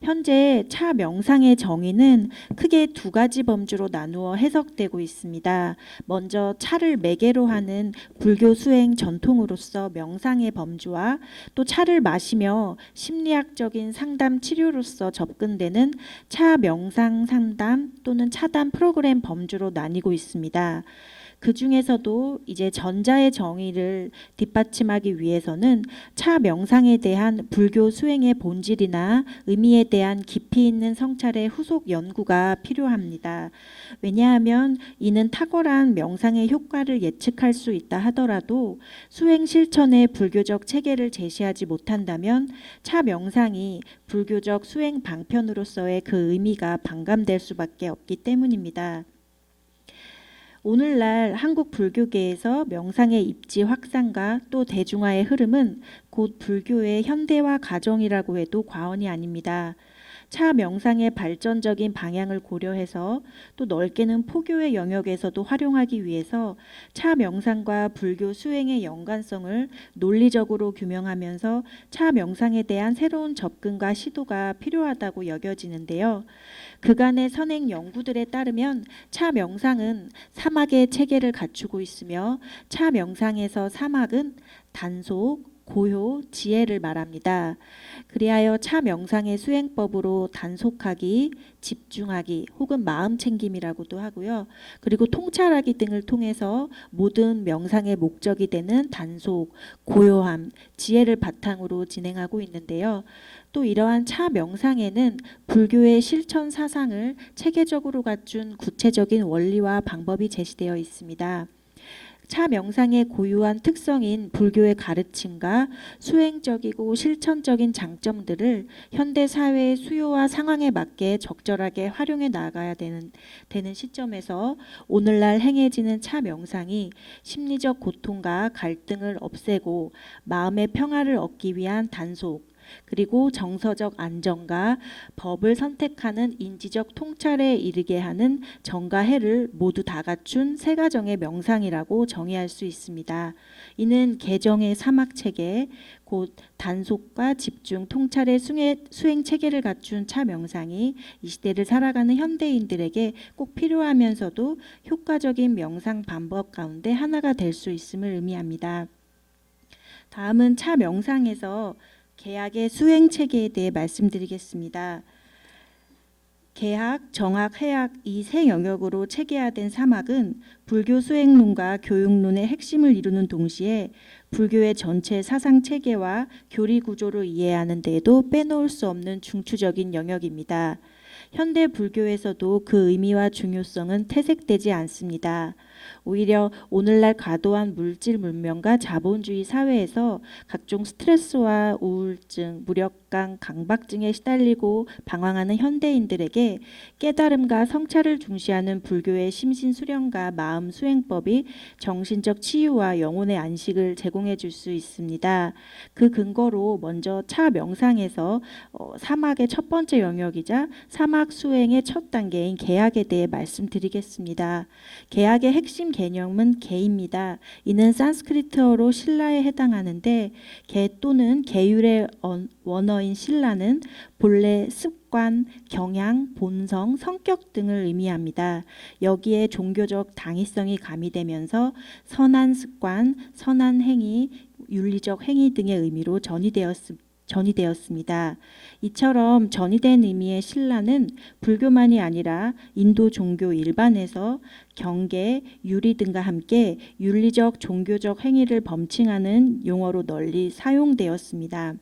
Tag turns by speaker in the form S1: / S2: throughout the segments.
S1: 현재 차 명상의 정의는 크게 두 가지 범주로 나누어 해석되고 있습니다. 먼저 차를 매개로 하는 불교 수행 전통으로서 명상의 범주와 또 차를 마시며 심리학적인 상담 치료로서 접근되는 차 명상 상담 또는 차담 프로그램 범주로 나뉘고 있습니다. 그 중에서도 이제 전자의 정의를 뒷받침하기 위해서는 차 명상에 대한 불교 수행의 본질이나 의미에 대한 깊이 있는 성찰의 후속 연구가 필요합니다. 왜냐하면 이는 탁월한 명상의 효과를 예측할 수 있다 하더라도 수행 실천의 불교적 체계를 제시하지 못한다면 차 명상이 불교적 수행 방편으로서의 그 의미가 반감될 수밖에 없기 때문입니다. 오늘날 한국 불교계에서 명상의 입지 확산과 또 대중화의 흐름은 곧 불교의 현대화 과정이라고 해도 과언이 아닙니다. 차 명상의 발전적인 방향을 고려해서 또 넓게는 포교의 영역에서도 활용하기 위해서 차 명상과 불교 수행의 연관성을 논리적으로 규명하면서 차 명상에 대한 새로운 접근과 시도가 필요하다고 여겨지는데요. 그간의 선행 연구들에 따르면 차 명상은 사막의 체계를 갖추고 있으며 차 명상에서 사막은 단속, 고효, 지혜를 말합니다. 그리하여 차 명상의 수행법으로 단속하기, 집중하기 혹은 마음 챙김이라고도 하고요. 그리고 통찰하기 등을 통해서 모든 명상의 목적이 되는 단속, 고요함, 지혜를 바탕으로 진행하고 있는데요. 또 이러한 차 명상에는 불교의 실천 사상을 체계적으로 갖춘 구체적인 원리와 방법이 제시되어 있습니다. 차 명상의 고유한 특성인 불교의 가르침과 수행적이고 실천적인 장점들을 현대 사회의 수요와 상황에 맞게 적절하게 활용해 나가야 되는 시점에서 오늘날 행해지는 차 명상이 심리적 고통과 갈등을 없애고 마음의 평화를 얻기 위한 단속, 그리고 정서적 안정과 법을 선택하는 인지적 통찰에 이르게 하는 정과 해를 모두 다 갖춘 세 가정의 명상이라고 정의할 수 있습니다. 이는 개정의 사막체계, 곧 단속과 집중, 통찰의 수행 체계를 갖춘 차 명상이 이 시대를 살아가는 현대인들에게 꼭 필요하면서도 효과적인 명상 방법 가운데 하나가 될 수 있음을 의미합니다. 다음은 차 명상에서 개학의 수행 체계에 대해 말씀드리겠습니다. 개학, 정학, 해학 이 세 영역으로 체계화된 사막은 불교 수행론과 교육론의 핵심을 이루는 동시에 불교의 전체 사상 체계와 교리 구조를 이해하는 데에도 빼놓을 수 없는 중추적인 영역입니다. 현대 불교에서도 그 의미와 중요성은 퇴색되지 않습니다. 오히려 오늘날 과도한 물질 문명과 자본주의 사회에서 각종 스트레스와 우울증, 무력감, 강박증에 시달리고 방황하는 현대인들에게 깨달음과 성찰을 중시하는 불교의 심신 수련과 마음 수행법이 정신적 치유와 영혼의 안식을 제공해 줄 수 있습니다. 그 근거로 먼저 차 명상에서 사막의 첫 번째 영역이자 사막 수행의 첫 단계인 개학에 대해 말씀드리겠습니다. 개학의 핵심 개념은 개입니다. 이는 산스크리트어로 신라에 해당하는데 개 또는 계율의 원어인 신라는 본래 습관, 경향, 본성, 성격 등을 의미합니다. 여기에 종교적 당위성이 가미되면서 선한 습관, 선한 행위, 윤리적 행위 등의 의미로 전이되었습니다. 이처럼 전이된 의미의 신라는 불교만이 아니라 인도 종교 일반에서 경계, 유리 등과 함께 윤리적 종교적 행위를 범칭하는 용어로 널리 사용되었습니다.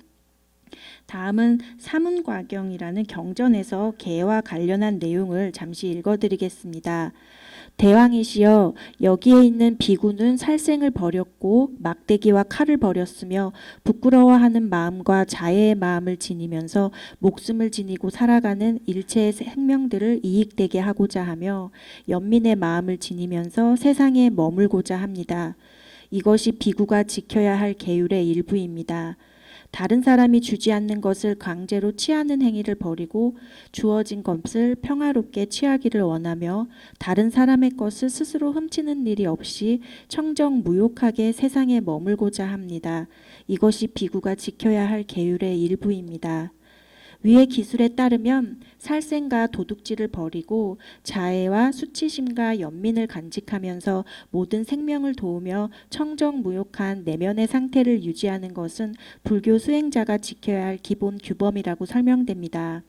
S1: 다음은 사문과경이라는 경전에서 개와 관련한 내용을 잠시 읽어드리겠습니다. 대왕이시여, 여기에 있는 비구는 살생을 버렸고 막대기와 칼을 버렸으며 부끄러워하는 마음과 자애의 마음을 지니면서 목숨을 지니고 살아가는 일체의 생명들을 이익되게 하고자 하며 연민의 마음을 지니면서 세상에 머물고자 합니다. 이것이 비구가 지켜야 할 계율의 일부입니다. 다른 사람이 주지 않는 것을 강제로 취하는 행위를 버리고 주어진 것을 평화롭게 취하기를 원하며 다른 사람의 것을 스스로 훔치는 일이 없이 청정무욕하게 세상에 머물고자 합니다. 이것이 비구가 지켜야 할 계율의 일부입니다. 위의 기술에 따르면 살생과 도둑질을 버리고 자애와 수치심과 연민을 간직하면서 모든 생명을 도우며 청정무욕한 내면의 상태를 유지하는 것은 불교 수행자가 지켜야 할 기본 규범이라고 설명됩니다.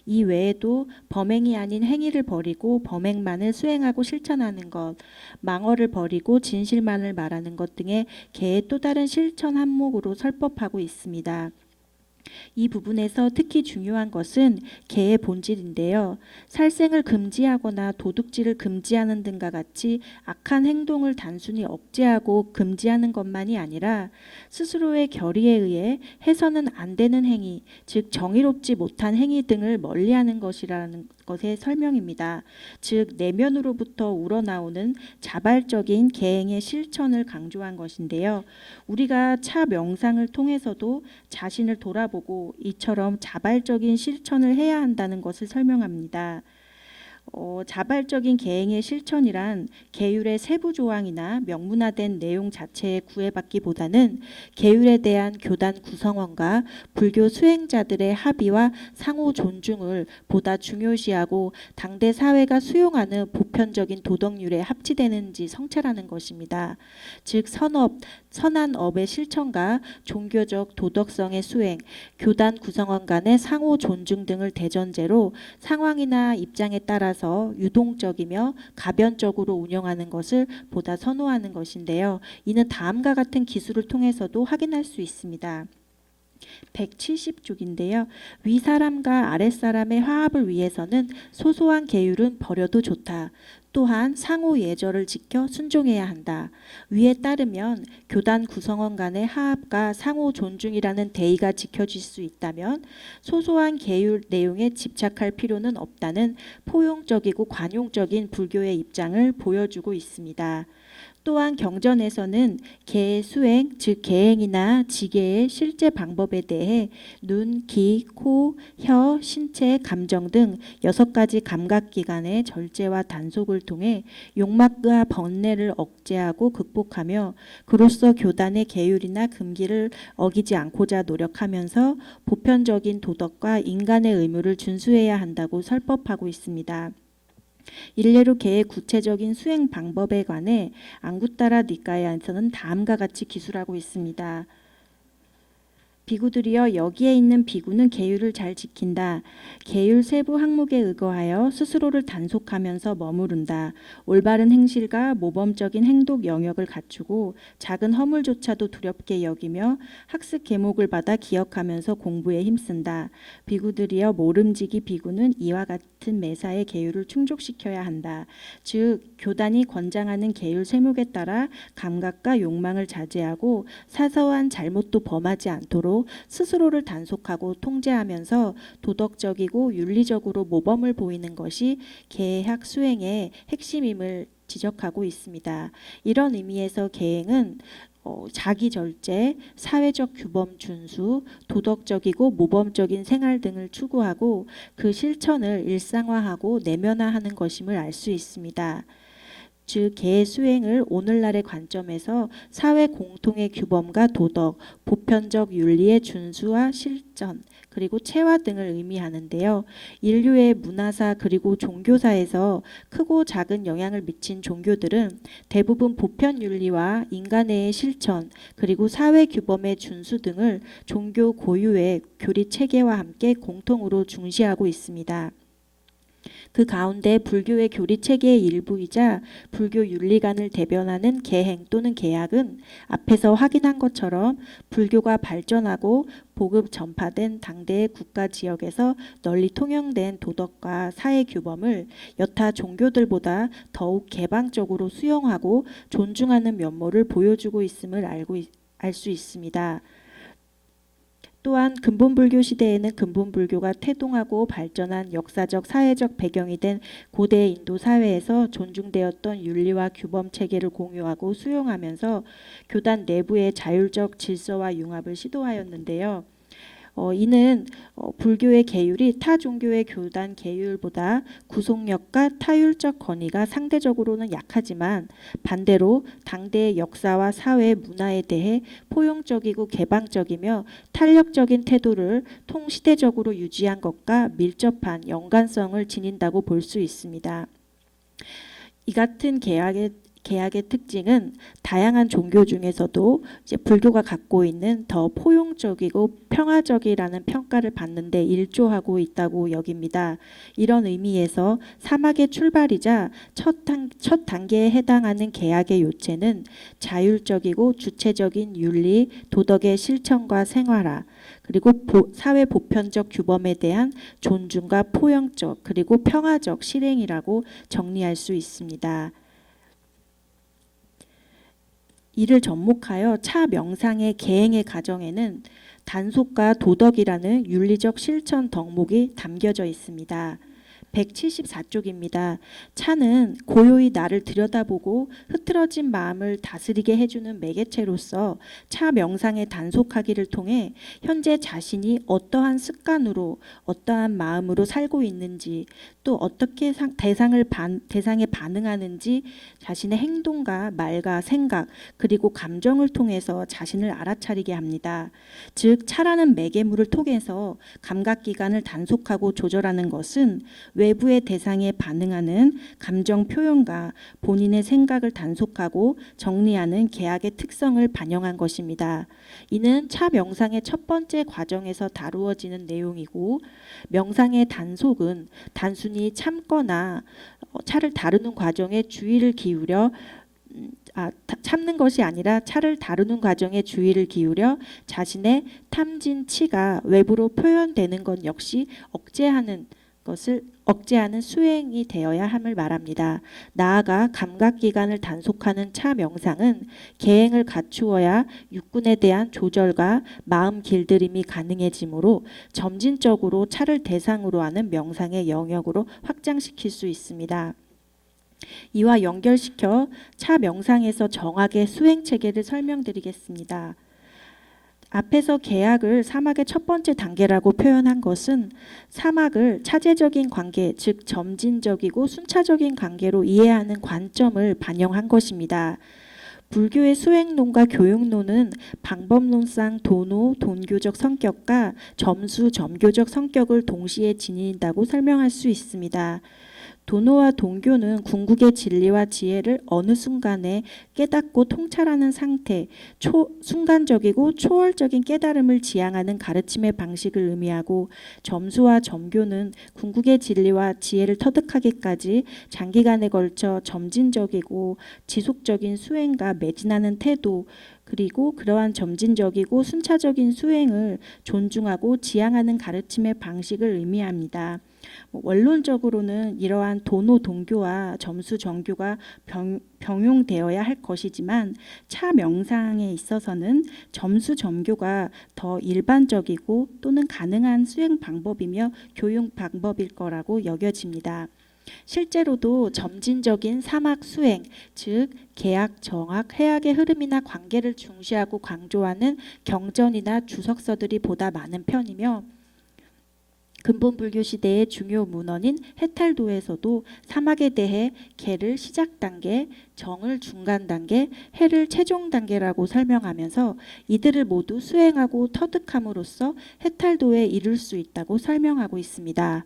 S1: 이 외에도 범행이 아닌 행위를 버리고 범행만을 수행하고 실천하는 것, 망어를 버리고 진실만을 말하는 것 등의 개의 또 다른 실천 항목으로 설법하고 있습니다. 이 부분에서 특히 중요한 것은 개의 본질인데요. 살생을 금지하거나 도둑질을 금지하는 등과 같이 악한 행동을 단순히 억제하고 금지하는 것만이 아니라 스스로의 결의에 의해 해서는 안 되는 행위, 즉 정의롭지 못한 행위 등을 멀리하는 것이라는 것의 설명입니다. 즉 내면으로부터 우러나오는 자발적인 계행의 실천을 강조한 것인데요. 우리가 차 명상을 통해서도 자신을 돌아보고 이처럼 자발적인 실천을 해야 한다는 것을 설명합니다. 자발적인 계행의 실천이란 계율의 세부 조항이나 명문화된 내용 자체에 구애받기보다는 계율에 대한 교단 구성원과 불교 수행자들의 합의와 상호 존중을 보다 중요시하고 당대 사회가 수용하는 보편적인 도덕률에 합치되는지 성찰하는 것입니다. 즉 선한 업의 실천과 종교적 도덕성의 수행, 교단 구성원 간의 상호 존중 등을 대전제로 상황이나 입장에 따라서 유동적이며 가변적으로 운영하는 것을 보다 선호하는 것인데요. 이는 다음과 같은 기술을 통해서도 확인할 수 있습니다. 170쪽인데요. 윗사람과 아랫사람의 화합을 위해서는 소소한 계율은 버려도 좋다. 또한 상호 예절을 지켜 순종해야 한다. 위에 따르면 교단 구성원 간의 화합과 상호 존중이라는 대의가 지켜질 수 있다면 소소한 계율 내용에 집착할 필요는 없다는 포용적이고 관용적인 불교의 입장을 보여주고 있습니다. 또한 경전에서는 계의 수행, 즉 계행이나 지계의 실제 방법에 대해 눈, 귀, 코, 혀, 신체, 감정 등 6가지 감각기관의 절제와 단속을 통해 욕망과 번뇌를 억제하고 극복하며 그로써 교단의 계율이나 금기를 어기지 않고자 노력하면서 보편적인 도덕과 인간의 의무를 준수해야 한다고 설법하고 있습니다. 일례로 계의 구체적인 수행 방법에 관해 앙구따라 니까야에서는 다음과 같이 기술하고 있습니다. 비구들이여 여기에 있는 비구는 계율을 잘 지킨다. 계율 세부 항목에 의거하여 스스로를 단속하면서 머무른다. 올바른 행실과 모범적인 행동 영역을 갖추고 작은 허물조차도 두렵게 여기며 학습 계목을 받아 기억하면서 공부에 힘쓴다. 비구들이여 모름지기 비구는 이와 같은 매사의 계율을 충족시켜야 한다. 즉 교단이 권장하는 계율 세목에 따라 감각과 욕망을 자제하고 사소한 잘못도 범하지 않도록 스스로를 단속하고 통제하면서 도덕적이고 윤리적으로 모범을 보이는 것이 계학 수행의 핵심임을 지적하고 있습니다. 이런 의미에서 계행은 자기 절제, 사회적 규범 준수, 도덕적이고 모범적인 생활 등을 추구하고 그 실천을 일상화하고 내면화하는 것임을 알 수 있습니다. 즉 계의 수행을 오늘날의 관점에서 사회 공통의 규범과 도덕, 보편적 윤리의 준수와 실천, 그리고 체화 등을 의미하는데요. 인류의 문화사 그리고 종교사에서 크고 작은 영향을 미친 종교들은 대부분 보편 윤리와 인간의 실천, 그리고 사회 규범의 준수 등을 종교 고유의 교리 체계와 함께 공통으로 중시하고 있습니다. 그 가운데 불교의 교리 체계의 일부이자 불교 윤리관을 대변하는 계행 또는 계약은 앞에서 확인한 것처럼 불교가 발전하고 보급 전파된 당대의 국가 지역에서 널리 통용된 도덕과 사회 규범을 여타 종교들보다 더욱 개방적으로 수용하고 존중하는 면모를 보여주고 있음을 알 수 있습니다. 또한 근본불교 시대에는 근본불교가 태동하고 발전한 역사적 사회적 배경이 된 고대 인도 사회에서 존중되었던 윤리와 규범 체계를 공유하고 수용하면서 교단 내부의 자율적 질서와 융합을 시도하였는데요. 이는 불교의 계율이 타 종교의 교단 계율보다 구속력과 타율적 권위가 상대적으로는 약하지만 반대로 당대의 역사와 사회 문화에 대해 포용적이고 개방적이며 탄력적인 태도를 통시대적으로 유지한 것과 밀접한 연관성을 지닌다고 볼 수 있습니다. 이 같은 계약의 특징은 다양한 종교 중에서도 이제 불교가 갖고 있는 더 포용적이고 평화적이라는 평가를 받는데 일조하고 있다고 여깁니다. 이런 의미에서 사막의 출발이자 첫 단계에 해당하는 계약의 요체는 자율적이고 주체적인 윤리, 도덕의 실천과 생활화, 그리고 사회 보편적 규범에 대한 존중과 포용적 그리고 평화적 실행이라고 정리할 수 있습니다. 이를 접목하여 차 명상의 계행의 과정에는 단속과 도덕이라는 윤리적 실천 덕목이 담겨져 있습니다. 174쪽입니다. 차는 고요히 나를 들여다보고 흐트러진 마음을 다스리게 해주는 매개체로서 차 명상의 단속하기를 통해 현재 자신이 어떠한 습관으로 어떠한 마음으로 살고 있는지 또 어떻게 대상에 반응하는지 자신의 행동과 말과 생각 그리고 감정을 통해서 자신을 알아차리게 합니다. 즉 차라는 매개물을 통해서 감각기관을 단속하고 조절하는 것은 외부의 대상에 반응하는 감정 표현과 본인의 생각을 단속하고 정리하는 계약의 특성을 반영한 것입니다. 이는 차 명상의 첫 번째 과정에서 다루어지는 내용이고 명상의 단속은 단순히 참거나 차를 다루는 과정에 주의를 기울여 참는 것이 아니라 차를 다루는 과정에 주의를 기울여 자신의 탐진 치가 외부로 표현되는 것 역시 억제하는 수행이 되어야 함을 말합니다. 나아가 감각기관을 단속하는 차 명상은 계행을 갖추어야 육군에 대한 조절과 마음 길들임이 가능해지므로 점진적으로 차를 대상으로 하는 명상의 영역으로 확장시킬 수 있습니다. 이와 연결시켜 차 명상에서 정확의 수행 체계를 설명드리겠습니다. 앞에서 계약을 사막의 첫 번째 단계라고 표현한 것은 사막을 차제적인 관계, 즉 점진적이고 순차적인 관계로 이해하는 관점을 반영한 것입니다. 불교의 수행론과 교육론은 방법론상 도노, 돈교적 성격과 점수, 점교적 성격을 동시에 지닌다고 설명할 수 있습니다. 도노와 동교는 궁극의 진리와 지혜를 어느 순간에 깨닫고 통찰하는 상태, 순간적이고 초월적인 깨달음을 지향하는 가르침의 방식을 의미하고 점수와 점교는 궁극의 진리와 지혜를 터득하기까지 장기간에 걸쳐 점진적이고 지속적인 수행과 매진하는 태도, 그리고 그러한 점진적이고 순차적인 수행을 존중하고 지향하는 가르침의 방식을 의미합니다. 원론적으로는 이러한 도노 동교와 점수 정교가 병용되어야 할 것이지만 차 명상에 있어서는 점수 점교가 더 일반적이고 또는 가능한 수행 방법이며 교육 방법일 거라고 여겨집니다. 실제로도 점진적인 사막 수행, 즉 계약, 정학, 해악의 흐름이나 관계를 중시하고 강조하는 경전이나 주석서들이 보다 많은 편이며 근본 불교 시대의 중요 문헌인 해탈도에서도 사막에 대해 계를 시작 단계, 정을 중간 단계, 해를 최종 단계라고 설명하면서 이들을 모두 수행하고 터득함으로써 해탈도에 이를 수 있다고 설명하고 있습니다.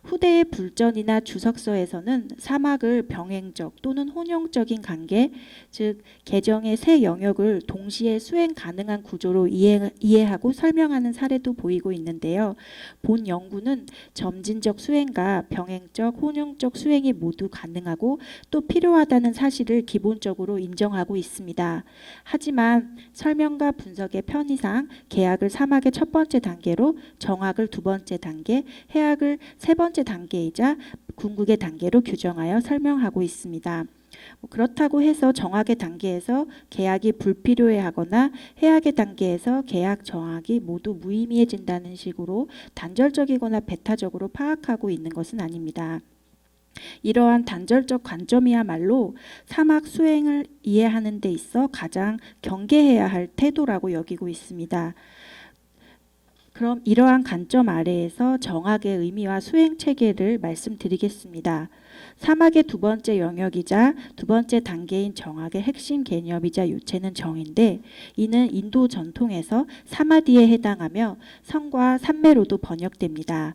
S1: 후대의 불전이나 주석서에서는 사막을 병행적 또는 혼용적인 관계, 즉 개정의 세 영역을 동시에 수행 가능한 구조로 이해하고 설명하는 사례도 보이고 있는데요. 본 연구는 점진적 수행과 병행적, 혼용적 수행이 모두 가능하고 또 필요하다는 사실을 기본적으로 인정하고 있습니다. 하지만 설명과 분석의 편의상 계약을 사막의 첫 번째 단계로, 정학을 두 번째 단계, 해악을 세 번째 단계이자 궁극의 단계로 규정하여 설명하고 있습니다. 그렇다고 해서 정학의 단계에서 계약이 불필요해하거나 해악의 단계에서 계약, 정학이 모두 무의미해진다는 식으로 단절적이거나 배타적으로 파악하고 있는 것은 아닙니다. 이러한 단절적 관점이야말로 사막 수행을 이해하는 데 있어 가장 경계해야 할 태도라고 여기고 있습니다. 그럼 이러한 관점 아래에서 정학의 의미와 수행 체계를 말씀드리겠습니다. 사막의 두 번째 영역이자 두 번째 단계인 정학의 핵심 개념이자 요체는 정인데, 이는 인도 전통에서 사마디에 해당하며 선과 산매로도 번역됩니다.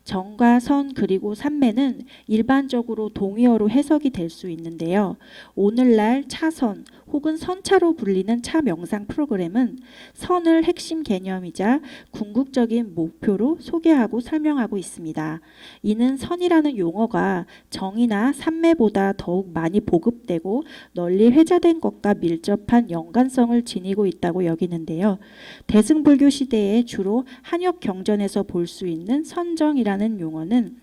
S1: 정과 선 그리고 산매는 일반적으로 동의어로 해석이 될 수 있는데요. 오늘날 차선 혹은 선차로 불리는 차 명상 프로그램은 선을 핵심 개념이자 궁극적인 목표로 소개하고 설명하고 있습니다. 이는 선이라는 용어가 정이나 산매보다 더욱 많이 보급되고 널리 회자된 것과 밀접한 연관성을 지니고 있다고 여기는데요. 대승불교 시대에 주로 한역 경전에서 볼 수 있는 선정이라는 용어는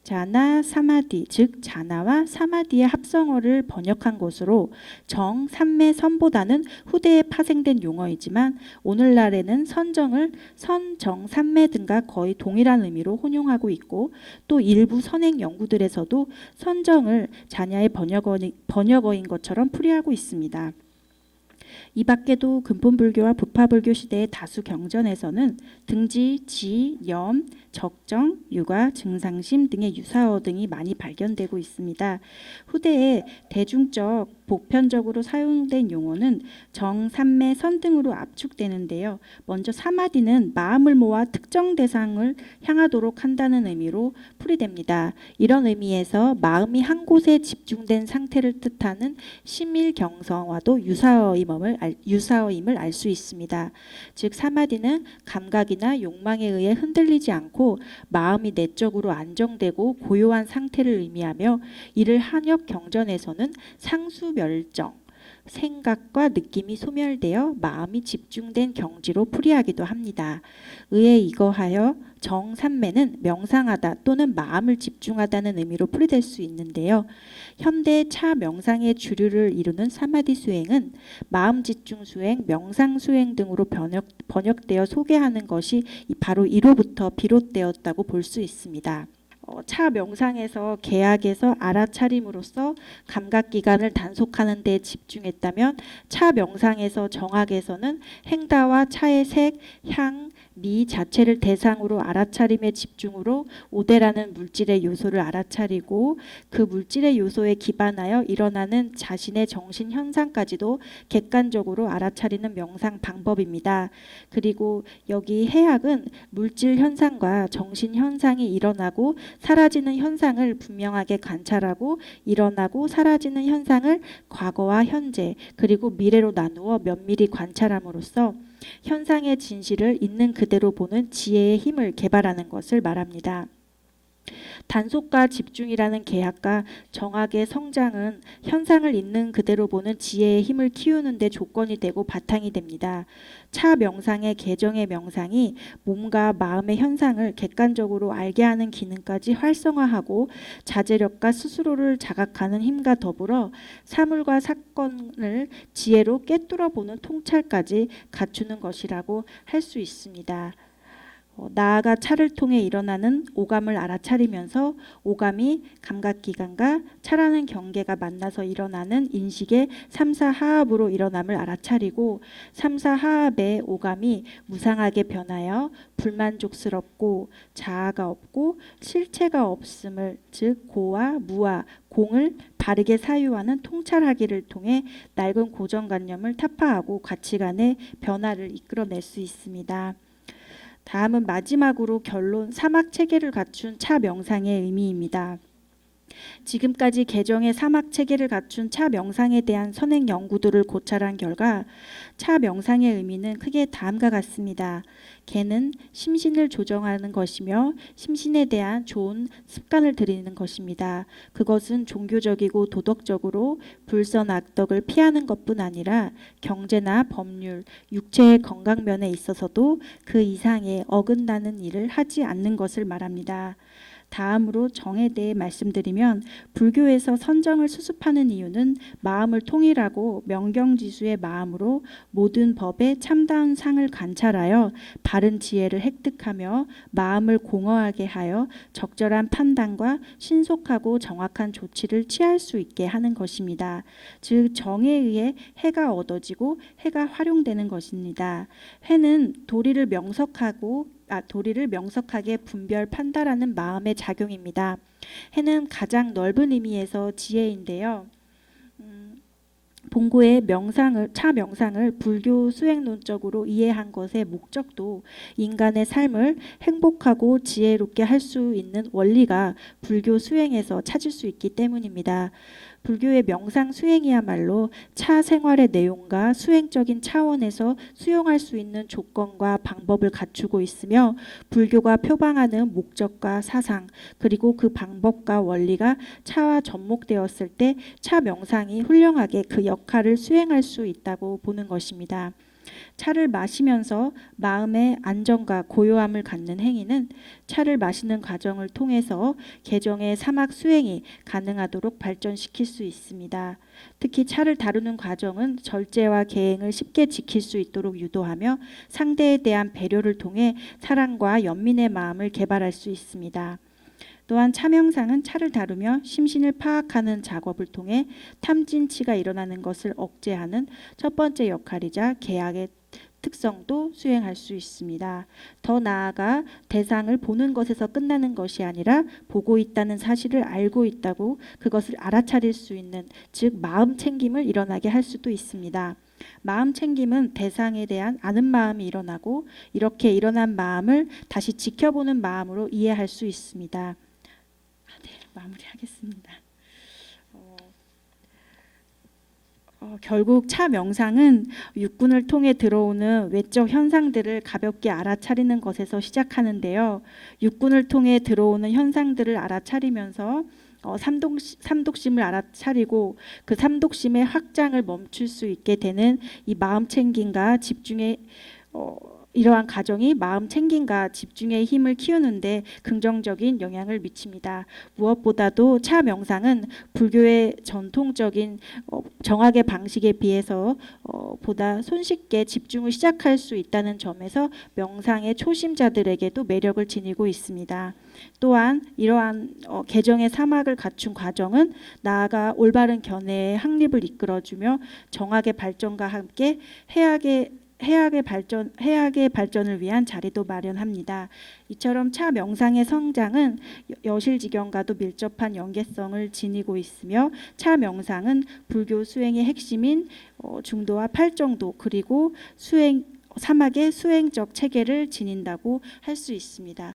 S1: 자나 사마디, 즉 자나와 사마디의 합성어를 번역한 것으로 정, 산매, 선보다는 후대에 파생된 용어이지만 오늘날에는 선정을 선, 정, 산매 등과 거의 동일한 의미로 혼용하고 있고, 또 일부 선행 연구들에서도 선정을 자냐의 번역어인 것처럼 풀이하고 있습니다. 이 밖에도 근본불교와 부파불교 시대의 다수 경전에서는 등지, 지, 염, 적정, 유가, 증상심 등의 유사어 등이 많이 발견되고 있습니다. 후대에 대중적 보편적으로 사용된 용어는 정, 산매, 선 등으로 압축되는데요. 먼저 사마디는 마음을 모아 특정 대상을 향하도록 한다는 의미로 풀이됩니다. 이런 의미에서 마음이 한 곳에 집중된 상태를 뜻하는 심일경성와도 유사어임을 알 수 있습니다. 즉 사마디는 감각이나 욕망에 의해 흔들리지 않고 마음이 내적으로 안정되고 고요한 상태를 의미하며, 이를 한역 경전에서는 상수멸정, 생각과 느낌이 소멸되어 마음이 집중된 경지로 풀이하기도 합니다. 의에 이거하여 정산매는 명상하다 또는 마음을 집중하다는 의미로 풀이될 수 있는데요. 현대 차 명상의 주류를 이루는 사마디 수행은 마음 집중 수행, 명상 수행 등으로 번역되어 소개하는 것이 바로 이로부터 비롯되었다고 볼 수 있습니다. 차 명상에서 계약에서 알아차림으로써 감각기관을 단속하는 데 집중했다면, 차 명상에서 정학에서는 행다와 차의 색, 향, 미 자체를 대상으로 알아차림의 집중으로 오대라는 물질의 요소를 알아차리고 그 물질의 요소에 기반하여 일어나는 자신의 정신 현상까지도 객관적으로 알아차리는 명상 방법입니다. 그리고 여기 해학은 물질 현상과 정신 현상이 일어나고 사라지는 현상을 분명하게 관찰하고 일어나고 사라지는 현상을 과거와 현재 그리고 미래로 나누어 면밀히 관찰함으로써 현상의 진실을 있는 그대로 보는 지혜의 힘을 개발하는 것을 말합니다. 단속과 집중이라는 계약과 정학의 성장은 현상을 있는 그대로 보는 지혜의 힘을 키우는 데 조건이 되고 바탕이 됩니다. 차 명상의 개정의 명상이 몸과 마음의 현상을 객관적으로 알게 하는 기능까지 활성화하고 자제력과 스스로를 자각하는 힘과 더불어 사물과 사건을 지혜로 꿰뚫어 보는 통찰까지 갖추는 것이라고 할 수 있습니다. 나아가 차를 통해 일어나는 오감을 알아차리면서 오감이 감각기관과 차라는 경계가 만나서 일어나는 인식의 삼사하합으로 일어남을 알아차리고, 삼사하합의 오감이 무상하게 변하여 불만족스럽고 자아가 없고 실체가 없음을, 즉 고와 무와 공을 바르게 사유하는 통찰하기를 통해 낡은 고정관념을 타파하고 가치관의 변화를 이끌어낼 수 있습니다. 다음은 마지막으로 결론, 사막 체계를 갖춘 차 명상의 의미입니다. 지금까지 개정의 사막 체계를 갖춘 차 명상에 대한 선행 연구들을 고찰한 결과 차 명상의 의미는 크게 다음과 같습니다. 개는 심신을 조정하는 것이며 심신에 대한 좋은 습관을 들이는 것입니다. 그것은 종교적이고 도덕적으로 불선 악덕을 피하는 것뿐 아니라 경제나 법률, 육체의 건강면에 있어서도 그 이상의 어긋나는 일을 하지 않는 것을 말합니다. 다음으로 정에 대해 말씀드리면 불교에서 선정을 수습하는 이유는 마음을 통일하고 명경지수의 마음으로 모든 법에 참다운 상을 관찰하여 바른 지혜를 획득하며 마음을 공허하게 하여 적절한 판단과 신속하고 정확한 조치를 취할 수 있게 하는 것입니다. 즉 정에 의해 해가 얻어지고 해가 활용되는 것입니다. 해는 도리를 명석하게 분별 판단하는 마음의 작용입니다. 해는 가장 넓은 의미에서 지혜인데요. 본고의 차 명상을 불교 수행론적으로 이해한 것의 목적도 인간의 삶을 행복하고 지혜롭게 할 수 있는 원리가 불교 수행에서 찾을 수 있기 때문입니다. 불교의 명상 수행이야말로 차 생활의 내용과 수행적인 차원에서 수용할 수 있는 조건과 방법을 갖추고 있으며 불교가 표방하는 목적과 사상 그리고 그 방법과 원리가 차와 접목되었을 때 차 명상이 훌륭하게 그 역할을 수행할 수 있다고 보는 것입니다. 차를 마시면서 마음의 안정과 고요함을 갖는 행위는 차를 마시는 과정을 통해서 개정의 사막 수행이 가능하도록 발전시킬 수 있습니다. 특히 차를 다루는 과정은 절제와 계행을 쉽게 지킬 수 있도록 유도하며 상대에 대한 배려를 통해 사랑과 연민의 마음을 개발할 수 있습니다. 또한 차명상은 차를 다루며 심신을 파악하는 작업을 통해 탐진치가 일어나는 것을 억제하는 첫 번째 역할이자 계약의 특성도 수행할 수 있습니다. 더 나아가 대상을 보는 것에서 끝나는 것이 아니라 보고 있다는 사실을 알고 있다고 그것을 알아차릴 수 있는 즉 마음 챙김을 일어나게 할 수도 있습니다. 마음 챙김은 대상에 대한 아는 마음이 일어나고 이렇게 일어난 마음을 다시 지켜보는 마음으로 이해할 수 있습니다. 네, 마무리하겠습니다. 결국 차 명상은 육군을 통해 들어오는 외적 현상들을 가볍게 알아차리는 것에서 시작하는데요. 육군을 통해 들어오는 현상들을 알아차리면서 삼독심을 알아차리고 그 삼독심의 확장을 멈출 수 있게 되는 이 마음 챙김과 집중의 이러한 과정이 마음 챙김과 집중의 힘을 키우는데 긍정적인 영향을 미칩니다. 무엇보다도 차 명상은 불교의 전통적인 정학의 방식에 비해서 보다 손쉽게 집중을 시작할 수 있다는 점에서 명상의 초심자들에게도 매력을 지니고 있습니다. 또한 이러한 개정의 사막을 갖춘 과정은 나아가 올바른 견해의 확립을 이끌어주며 정학의 발전과 함께 해학의 발전을 위한 자리도 마련합니다. 이처럼 차 명상의 성장은 여실지경과도 밀접한 연계성을 지니고 있으며 차 명상은 불교 수행의 핵심인 중도와 팔정도 그리고 사막의 수행적 체계를 지닌다고 할 수 있습니다.